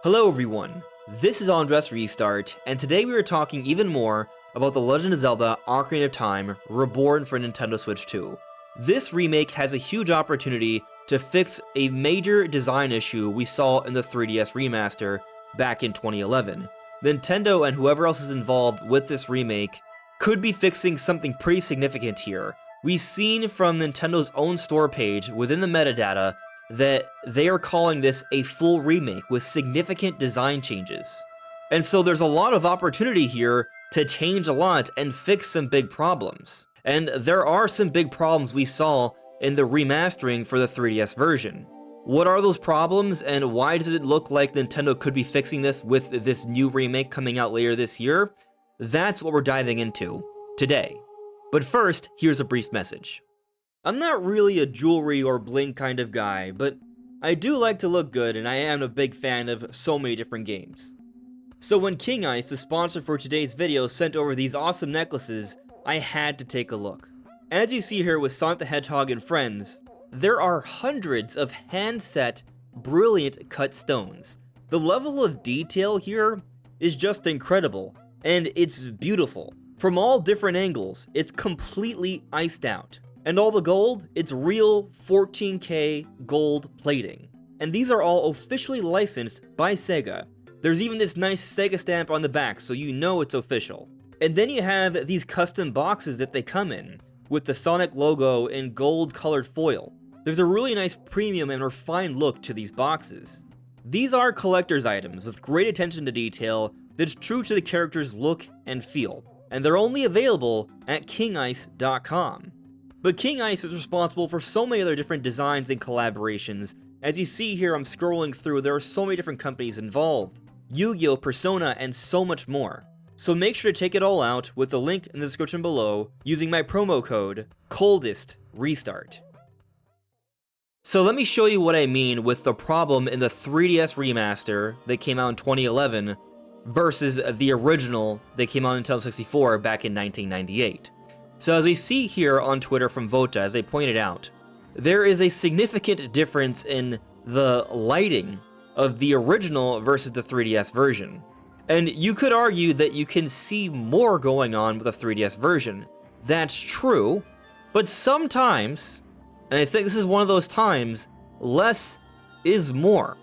Hello everyone, this is AndresRestart, and today we are talking even more about The Legend of Zelda Ocarina of Time Reborn for Nintendo Switch 2. This remake has a huge opportunity to fix a major design issue we saw in the 3DS remaster back in 2011. Nintendo and whoever else is involved with this remake could be fixing something pretty significant here. We've seen from Nintendo's own store page within the metadata that they are calling this a full remake with significant design changes. And so there's a lot of opportunity here to change a lot and fix some big problems. And there are some big problems we saw in the remastering for the 3DS version. What are those problems, and why does it look like Nintendo could be fixing this with this new remake coming out later this year? That's what we're diving into today. But first, here's a brief message. I'm not really a jewelry or bling kind of guy, but I do like to look good, and I am a big fan of so many different games. So when King Ice, the sponsor for today's video, sent over these awesome necklaces, I had to take a look. As you see here with Sonic the Hedgehog and friends, there are hundreds of hand-set, brilliant cut stones. The level of detail here is just incredible, and it's beautiful. From all different angles, it's completely iced out. And all the gold, it's real 14K gold plating. And these are all officially licensed by Sega. There's even this nice Sega stamp on the back, so you know it's official. And then you have these custom boxes that they come in, with the Sonic logo in gold colored foil. There's a really nice premium and refined look to these boxes. These are collector's items with great attention to detail that's true to the character's look and feel. And they're only available at kingice.com. But King Ice is responsible for so many other different designs and collaborations. As you see here, I'm scrolling through, there are so many different companies involved. Yu-Gi-Oh!, Persona, and so much more. So make sure to check it all out with the link in the description below using my promo code, COLDESTRESTART. So let me show you what I mean with the problem in the 3DS remaster that came out in 2011 versus the original that came out in Nintendo 64 back in 1998. So as we see here on Twitter from Vota, as they pointed out, there is a significant difference in the lighting of the original versus the 3DS version. And you could argue that you can see more going on with the 3DS version. That's true, but sometimes, and I think this is one of those times, less is more.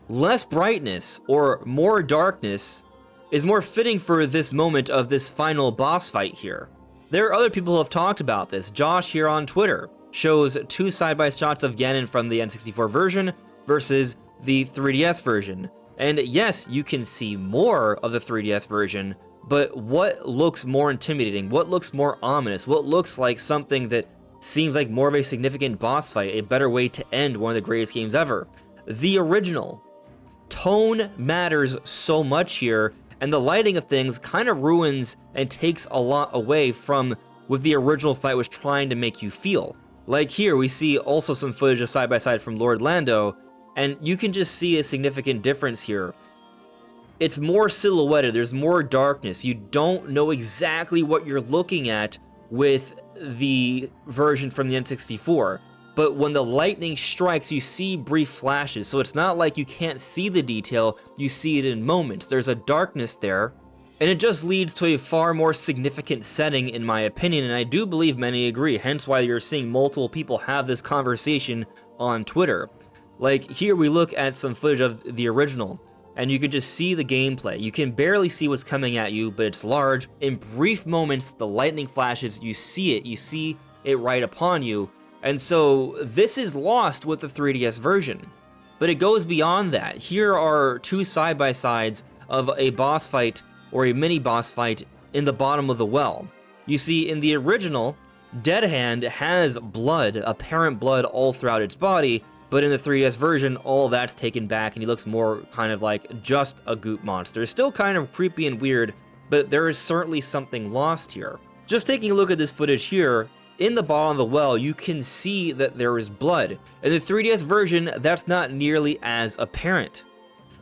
Less brightness or more darkness is more fitting for this moment of this final boss fight here. There are other people who have talked about this. Josh here on Twitter shows two side-by-side shots of Ganon from the N64 version versus the 3DS version. And yes, you can see more of the 3DS version, but what looks more intimidating? What looks more ominous? What looks like something that seems like more of a significant boss fight, a better way to end one of the greatest games ever? The original. Tone matters so much here, and the lighting of things kind of ruins and takes a lot away from what the original fight was trying to make you feel. Like here, we see also some footage of side-by-side from Lord Lando, and you can just see a significant difference here. It's more silhouetted, there's more darkness, you don't know exactly what you're looking at with the version from the N64. But when the lightning strikes, you see brief flashes, so it's not like you can't see the detail, you see it in moments. There's a darkness there, and it just leads to a far more significant setting in my opinion, and I do believe many agree, hence why you're seeing multiple people have this conversation on Twitter. Like, here we look at some footage of the original, and you can just see the gameplay. You can barely see what's coming at you, but it's large. In brief moments, the lightning flashes, you see it right upon you. And so this is lost with the 3DS version, but it goes beyond that. Here are two side-by-sides of a boss fight or a mini boss fight in the bottom of the well. You see, in the original, Dead Hand has blood, apparent blood all throughout its body, but in the 3DS version, all that's taken back and he looks more kind of like just a goop monster. Still kind of creepy and weird, but there is certainly something lost here. Just taking a look at this footage here, in the bottom of the well, you can see that there is blood. In the 3DS version, that's not nearly as apparent.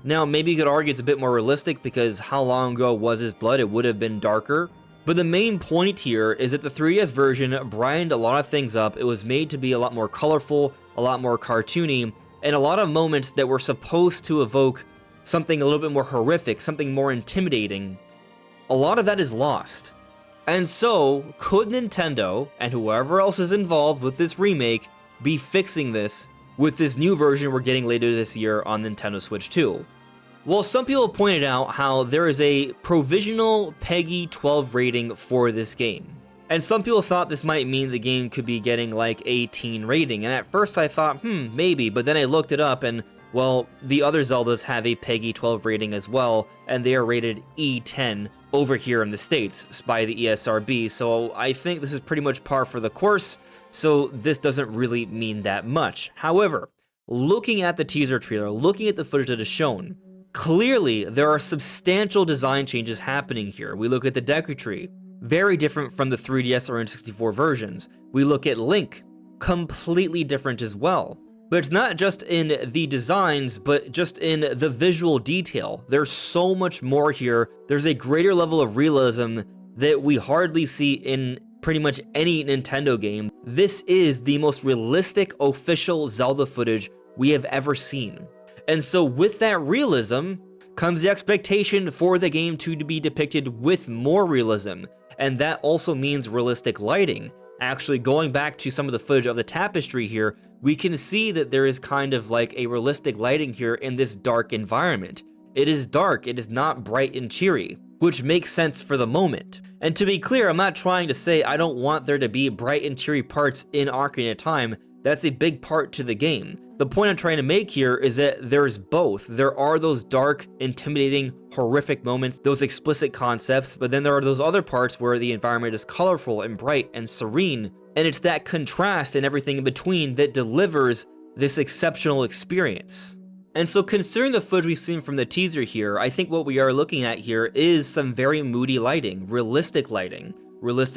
Now, maybe you could argue it's a bit more realistic because how long ago was his blood? It would have been darker. But the main point here is that the 3DS version brightened a lot of things up. It was made to be a lot more colorful, a lot more cartoony, and a lot of moments that were supposed to evoke something a little bit more horrific, something more intimidating, a lot of that is lost. And so, could Nintendo, and whoever else is involved with this remake, be fixing this with this new version we're getting later this year on Nintendo Switch 2? Well, some people have pointed out how there is a provisional PEGI 12 rating for this game. And some people thought this might mean the game could be getting like a teen rating, and at first I thought, maybe, but then I looked it up and, well, the other Zeldas have a PEGI 12 rating as well, and they are rated E10 over here in the States by the ESRB, so I think this is pretty much par for the course, so this doesn't really mean that much. However, looking at the teaser trailer, looking at the footage that is shown, clearly there are substantial design changes happening here. We look at the Deku Tree, very different from the 3DS or N64 versions. We look at Link, completely different as well. But it's not just in the designs, but just in the visual detail. There's so much more here. There's a greater level of realism that we hardly see in pretty much any Nintendo game. This is the most realistic official Zelda footage we have ever seen. And so with that realism comes the expectation for the game to be depicted with more realism. And that also means realistic lighting. Actually, going back to some of the footage of the tapestry here, we can see that there is kind of like a realistic lighting here in this dark environment. It is dark, it is not bright and cheery, which makes sense for the moment. And to be clear, I'm not trying to say I don't want there to be bright and cheery parts in Ocarina of Time. That's a big part to the game. The point I'm trying to make here is that there's both. There are those dark, intimidating, horrific moments, those explicit concepts, but then there are those other parts where the environment is colorful and bright and serene, and it's that contrast and everything in between that delivers this exceptional experience. And so considering the footage we've seen from the teaser here, I think what we are looking at here is some very moody lighting, realistic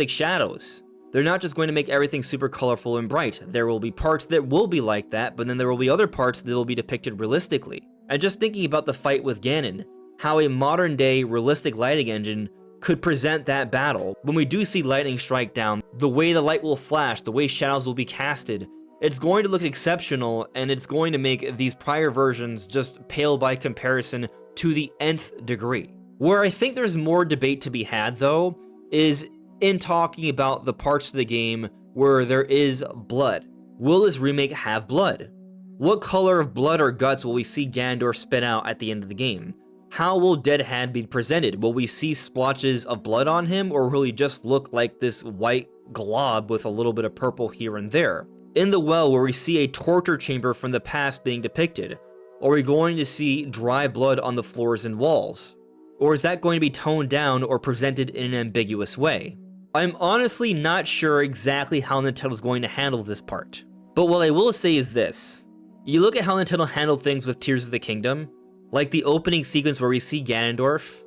shadows. They're not just going to make everything super colorful and bright. There will be parts that will be like that, but then there will be other parts that will be depicted realistically. And just thinking about the fight with Ganon, how a modern day realistic lighting engine could present that battle. When we do see lightning strike down, the way the light will flash, the way shadows will be casted, it's going to look exceptional, and it's going to make these prior versions just pale by comparison to the nth degree. Where I think there's more debate to be had, though, is in talking about the parts of the game where there is blood. Will this remake have blood? What color of blood or guts will we see Ganondorf spit out at the end of the game? How will Dead Hand be presented? Will we see splotches of blood on him, or will he just look like this white glob with a little bit of purple here and there? In the well, where we see a torture chamber from the past being depicted, are we going to see dry blood on the floors and walls? Or is that going to be toned down or presented in an ambiguous way? I'm honestly not sure exactly how Nintendo's going to handle this part. But what I will say is this. You look at how Nintendo handled things with Tears of the Kingdom, like the opening sequence where we see Ganondorf,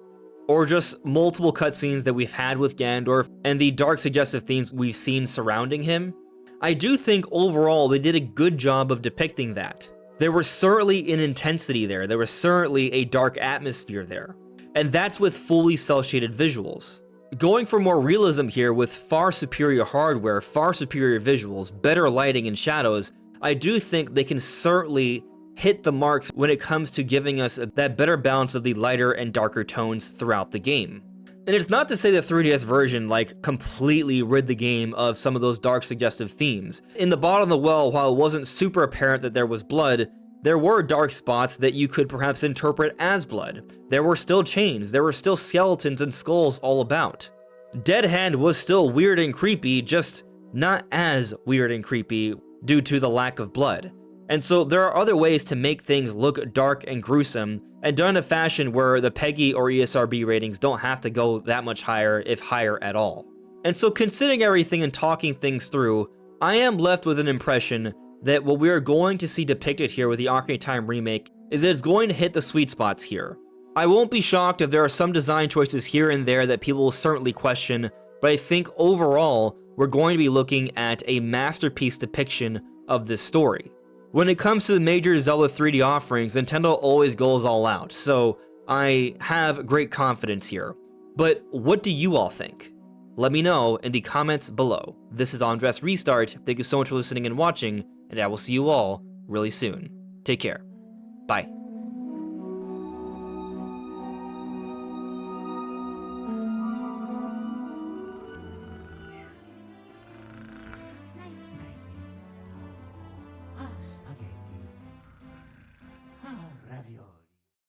or just multiple cutscenes that we've had with Ganondorf, and the dark suggestive themes we've seen surrounding him. I do think overall they did a good job of depicting that. There was certainly an intensity there, there was certainly a dark atmosphere there, and that's with fully cel-shaded visuals. Going for more realism here with far superior hardware, far superior visuals, better lighting and shadows, I do think they can certainly hit the marks when it comes to giving us that better balance of the lighter and darker tones throughout the game. And it's not to say the 3DS version completely rid the game of some of those dark suggestive themes. In the bottom of the well, while it wasn't super apparent that there was blood, there were dark spots that you could perhaps interpret as blood. There were still chains, there were still skeletons and skulls all about. Dead Hand was still weird and creepy, just not as weird and creepy due to the lack of blood. And so there are other ways to make things look dark and gruesome, and done in a fashion where the PEGI or ESRB ratings don't have to go that much higher, if higher at all. And so considering everything and talking things through, I am left with an impression that what we are going to see depicted here with the Ocarina of Time remake is that it's going to hit the sweet spots here. I won't be shocked if there are some design choices here and there that people will certainly question, but I think overall, we're going to be looking at a masterpiece depiction of this story. When it comes to the major Zelda 3D offerings, Nintendo always goes all out, so I have great confidence here. But what do you all think? Let me know in the comments below. This is AndresRestart. Thank you so much for listening and watching, and I will see you all really soon. Take care. Bye.